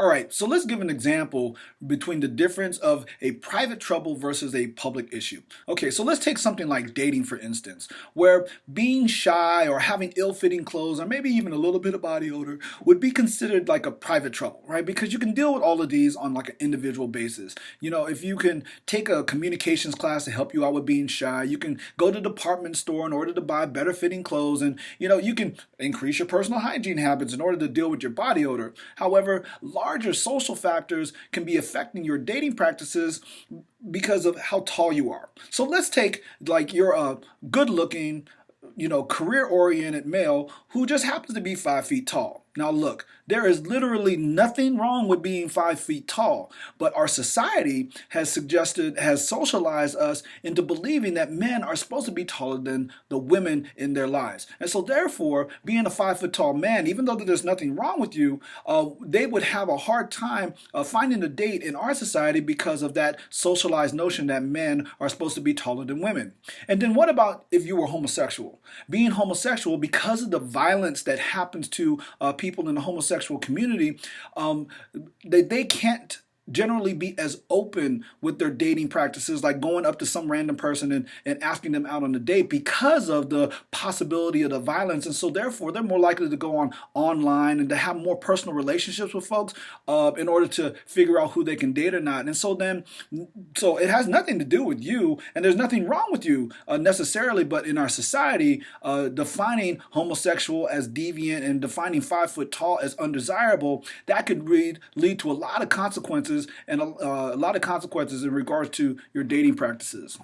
All right, so let's give an example between the difference of a private trouble versus a public issue. Okay, so let's take something like dating, for instance, where being shy or having ill fitting clothes or maybe even a little bit of body odor would be considered like a private trouble, right? Because you can deal with all of these on like an individual basis. You know, if you can take a communications class to help you out with being shy, you can go to the department store in order to buy better fitting clothes, and you can increase your personal hygiene habits in order to deal with your body odor. However, larger social factors can be affecting your dating practices because of how tall you are. So let's take like you're a good looking, career oriented male who just happens to be 5 feet tall. Now, look, there is literally nothing wrong with being 5 feet tall, but our society has socialized us into believing that men are supposed to be taller than the women in their lives. And so, therefore, being a 5 foot tall man, even though there's nothing wrong with you, they would have a hard time finding a date in our society because of that socialized notion that men are supposed to be taller than women. And then, what about if you were homosexual? Being homosexual, because of the violence that happens to people in the homosexual community, they can't generally be as open with their dating practices, like going up to some random person and asking them out on a date because of the possibility of the violence. And so therefore they're more likely to go on online and to have more personal relationships with folks in order to figure out who they can date or not. And so it has nothing to do with you, and there's nothing wrong with you necessarily, but in our society, defining homosexual as deviant and defining 5 foot tall as undesirable, that could lead to a lot of consequences and a lot of consequences in regards to your dating practices.